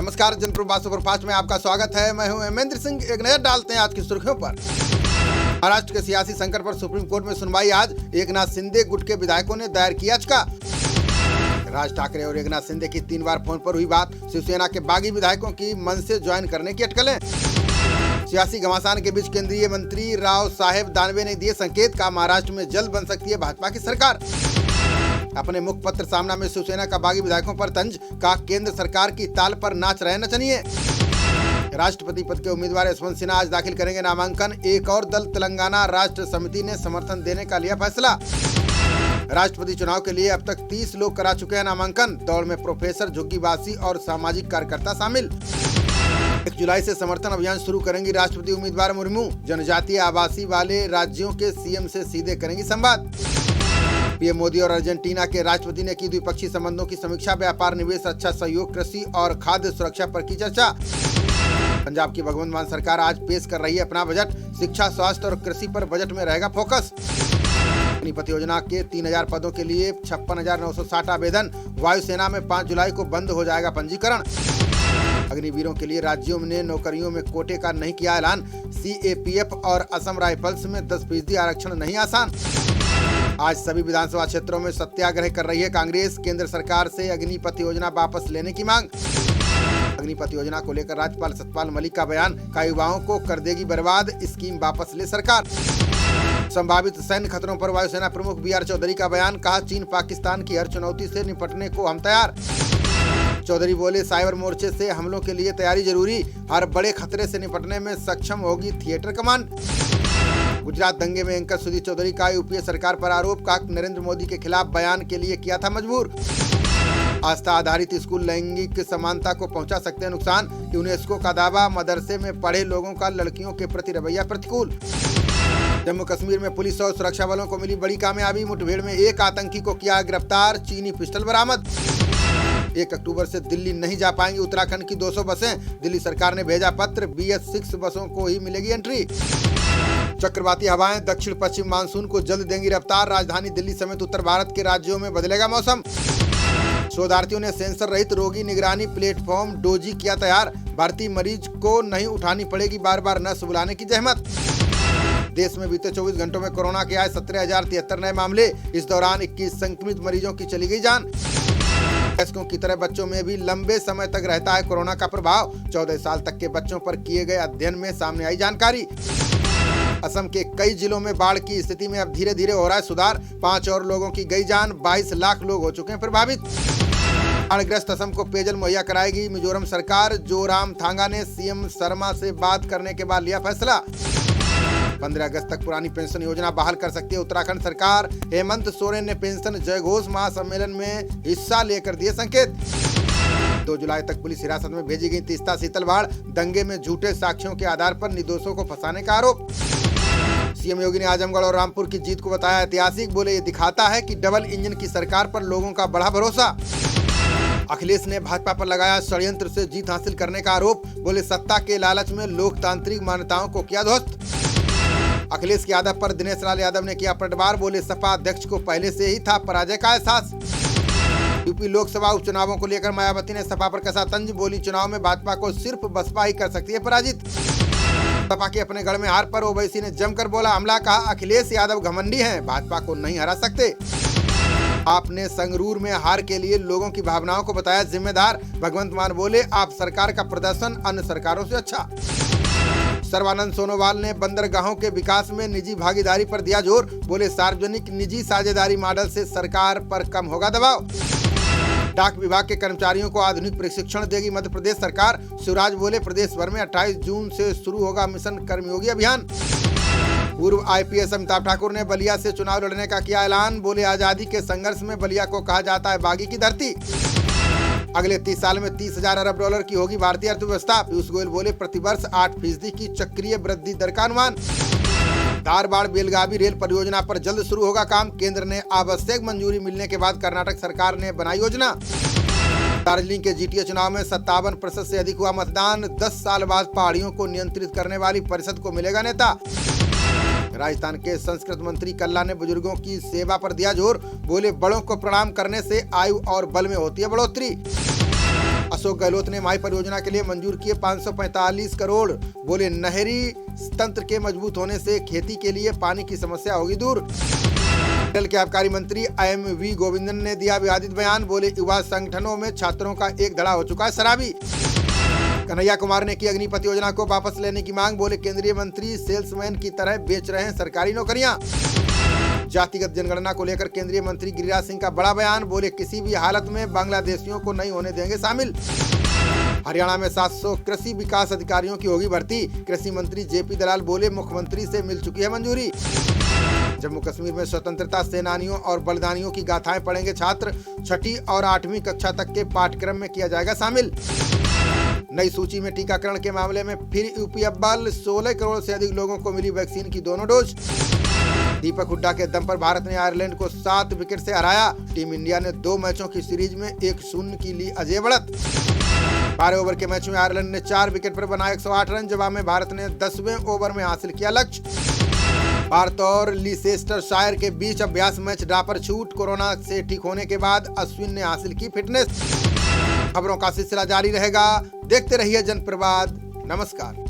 नमस्कार, जनप्रभा सुपरफास्ट में आपका स्वागत है। मैं हूं हेमेंद्र सिंह। एक नजर डालते हैं आज की सुर्खियों पर। महाराष्ट्र के सियासी संकट पर सुप्रीम कोर्ट में सुनवाई आज। एकनाथ शिंदे गुट के विधायकों ने दायर किया याचिका। राज ठाकरे और एकनाथ शिंदे की 3 बार फोन पर हुई बात। शिवसेना के बागी विधायकों की मन से ज्वाइन करने की अटकलें। सियासी घमासान के बीच केंद्रीय मंत्री राव साहेब दानवे ने दिए संकेत का महाराष्ट्र में जल्द बन सकती है भाजपा की सरकार। अपने मुखपत्र सामना में शिवसेना का बागी विधायकों पर तंज का केंद्र सरकार की ताल पर नाच रहे नचनिए। राष्ट्रपति पद के उम्मीदवार यशवंत सिन्हा आज दाखिल करेंगे नामांकन। एक और दल तेलंगाना राष्ट्र समिति ने समर्थन देने का लिया फैसला। राष्ट्रपति चुनाव के लिए अब तक 30 लोग करा चुके हैं नामांकन। दौड़ में प्रोफेसर झुग्गीवासी और सामाजिक कार्यकर्ता शामिल। 1 जुलाई से समर्थन अभियान शुरू करेंगी राष्ट्रपति उम्मीदवार मुर्मू। जनजातीय आवासी वाले राज्यों के सीएम से सीधे करेंगी संवाद। पीएम मोदी और अर्जेंटीना के राष्ट्रपति ने की द्विपक्षीय संबंधों की समीक्षा। व्यापार, निवेश, रक्षा सहयोग, कृषि और खाद्य सुरक्षा पर की चर्चा। पंजाब की भगवंत मान सरकार आज पेश कर रही है अपना बजट। शिक्षा, स्वास्थ्य और कृषि पर बजट में रहेगा फोकस। अग्निपथ योजना के 3000 पदों के लिए 56,960 आवेदन। वायुसेना में 5 जुलाई को बंद हो जाएगा पंजीकरण। अग्निवीरों के लिए राज्यों ने नौकरियों में कोटे का नहीं किया ऐलान। सीएपीएफ और असम राइफल्स में 10% आरक्षण नहीं आसान। आज सभी विधानसभा क्षेत्रों में सत्याग्रह कर रही है कांग्रेस। केंद्र सरकार से अग्निपथ योजना वापस लेने की मांग। अग्निपथ योजना को लेकर राज्यपाल सत्यपाल मलिक का बयान का युवाओं को कर देगी बर्बाद। स्कीम वापस ले सरकार। संभावित सैन्य खतरों पर वायुसेना प्रमुख बीआर चौधरी का बयान। कहा, चीन पाकिस्तान की हर चुनौती से निपटने को हम तैयार। चौधरी बोले, साइबर मोर्चे से हमलों के लिए तैयारी जरूरी। हर बड़े खतरे से निपटने में सक्षम होगी थिएटर कमांड। गुजरात दंगे में एंकर सुधीर चौधरी का यूपीए सरकार पर आरोप। का नरेंद्र मोदी के खिलाफ बयान के लिए किया था मजबूर। आस्था आधारित स्कूल लैंगिक समानता को पहुंचा सकते हैं नुकसान। यूनेस्को का दावा। मदरसे में पढ़े लोगों का लड़कियों के प्रति रवैया प्रतिकूल। जम्मू कश्मीर में पुलिस और सुरक्षा बलों को मिली बड़ी कामयाबी। मुठभेड़ में 1 आतंकी को किया गिरफ्तार। चीनी पिस्टल बरामद। 1 अक्टूबर से दिल्ली नहीं जा पाएंगी उत्तराखंड की 200 बसें। दिल्ली सरकार ने भेजा पत्र। BS6 बसों को ही मिलेगी एंट्री। चक्रवाती हवाएं दक्षिण पश्चिम मानसून को जल्द देंगी रफ्तार। राजधानी दिल्ली समेत उत्तर भारत के राज्यों में बदलेगा मौसम। शोधार्थियों ने सेंसर रहित रोगी निगरानी प्लेटफॉर्म डोजी किया तैयार। भारतीय मरीज को नहीं उठानी पड़ेगी बार-बार नर्स बुलाने की जहमत। देश में बीते 24 घंटों में कोरोना के आए 17,073 नए मामले। इस दौरान 21 संक्रमित मरीजों की चली गई जान। वयस्कों की तरह बच्चों में भी लंबे समय तक रहता है कोरोना का प्रभाव। 14 साल तक के बच्चों पर किए गए अध्ययन में सामने आई जानकारी। असम के कई जिलों में बाढ़ की स्थिति में अब धीरे धीरे हो रहा है सुधार। 5 और लोगों की गई जान। 22 लाख लोग हो चुके हैं प्रभावित। बाढ़ग्रस्त असम को पेयजल मुहैया कराएगी मिजोरम सरकार। जोराम थांगा ने सीएम शर्मा से बात करने के बाद लिया फैसला। 15 अगस्त तक पुरानी पेंशन योजना बहाल कर सकती है उत्तराखंड सरकार। हेमंत सोरेन ने पेंशन जयघोष महासम्मेलन में हिस्सा लेकर दिए संकेत। 2 जुलाई तक पुलिस हिरासत में भेजी गई तीस्ता शीतलवाड़। दंगे में झूठे साक्ष्यों के आधार पर निर्दोषों को फंसाने का आरोप। सीएम योगी ने आजमगढ़ और रामपुर की जीत को बताया ऐतिहासिक। बोले, ये दिखाता है कि डबल इंजन की सरकार पर लोगों का बड़ा भरोसा। अखिलेश ने भाजपा पर लगाया षड्यंत्र से जीत हासिल करने का आरोप। बोले, सत्ता के लालच में लोकतांत्रिक मान्यताओं को किया ध्वस्त। अखिलेश यादव पर दिनेश लाल यादव ने किया पलटवार। बोले, सपा अध्यक्ष को पहले से ही था पराजय का एहसास। यूपी लोकसभा उपचुनावों को लेकर मायावती ने सपा पर कसा तंज। बोली, चुनाव में भाजपा को सिर्फ बसपा ही कर सकती है पराजित। सपा के अपने गढ़ में हार पर ओवैसी ने जमकर बोला हमला। कहा, अखिलेश यादव घमंडी हैं, भाजपा को नहीं हरा सकते। आपने संगरूर में हार के लिए लोगों की भावनाओं को बताया जिम्मेदार। भगवंत मान बोले, आप सरकार का प्रदर्शन अन्य सरकारों से अच्छा। सर्बानंद सोनोवाल ने बंदरगाहों के विकास में निजी भागीदारी पर दिया जोर। बोले, सार्वजनिक निजी साझेदारी मॉडल से सरकार पर कम होगा दबाव। डाक विभाग के कर्मचारियों को आधुनिक प्रशिक्षण देगी मध्य प्रदेश सरकार। शिवराज बोले, प्रदेश भर में 28 जून से शुरू होगा मिशन कर्मयोगी अभियान। पूर्व IPS अमिताभ ठाकुर ने बलिया से चुनाव लड़ने का किया ऐलान। बोले, आजादी के संघर्ष में बलिया को कहा जाता है बागी की धरती। अगले 30 साल में 30,000 अरब डॉलर की होगी भारतीय अर्थव्यवस्था। पीयूष गोयल बोले, प्रतिवर्ष 8% की चक्रीय वृद्धि दर का अनुमान। धारबाड़ बेलगावी रेल परियोजना पर जल्द शुरू होगा काम। केंद्र ने आवश्यक मंजूरी मिलने के बाद कर्नाटक सरकार ने बनाई योजना। दार्जिलिंग के जीटीए चुनाव में 57% से अधिक हुआ मतदान। 10 साल बाद पहाड़ियों को नियंत्रित करने वाली परिषद को मिलेगा नेता। राजस्थान के संस्कृत मंत्री कल्ला ने बुजुर्गों की सेवा पर दिया जोर। बोले, बड़ों को प्रणाम करने से आयु और बल में होती है बढ़ोतरी। अशोक गहलोत ने माही परियोजना के लिए मंजूर किए 545 करोड़, बोले नहरी तंत्र के मजबूत होने से खेती के लिए पानी की समस्या होगी दूर। मंडल के आबकारी मंत्री IMV गोविंदन ने दिया विवादित बयान, बोले युवा संगठनों में छात्रों का एक धड़ा हो चुका है शराबी। कन्हैया कुमार ने की अग्निपथ योजना को वापस लेने की मांग, बोले केंद्रीय मंत्री सेल्समैन की तरह बेच रहे हैं सरकारी नौकरियां। जातिगत जनगणना को लेकर केंद्रीय मंत्री गिरिराज सिंह का बड़ा बयान, बोले किसी भी हालत में बांग्लादेशियों को नहीं होने देंगे शामिल। हरियाणा में 700 कृषि विकास अधिकारियों की होगी भर्ती, कृषि मंत्री JP दलाल बोले मुख्यमंत्री से मिल चुकी है मंजूरी। जम्मू कश्मीर में स्वतंत्रता सेनानियों और बलिदानियों की गाथाएं पढ़ेंगे छात्र, 6ठी और 8वीं कक्षा तक के पाठ्यक्रम में किया जाएगा शामिल। नई सूची में टीकाकरण के मामले में फिर यूपी अव्वल, 16 करोड़ से अधिक लोगों को मिली वैक्सीन की दोनों डोज। दीपक हुड्डा के दम पर भारत ने आयरलैंड को 7 विकेट से हराया। टीम इंडिया ने 2 मैचों की सीरीज में 1-0 की ली अजय बढ़त। 12 ओवर के मैच में आयरलैंड ने 4 विकेट पर बनाए 108 रन, जवाब में भारत ने 10वें ओवर में हासिल किया लक्ष्य। भारत और लीसेस्टरशायर के बीच अभ्यास मैच ड्रा पर छूट, कोरोना से ठीक होने के बाद अश्विन ने हासिल की फिटनेस। खबरों का सिलसिला जारी रहेगा, देखते रहिए जनप्रवाद। नमस्कार।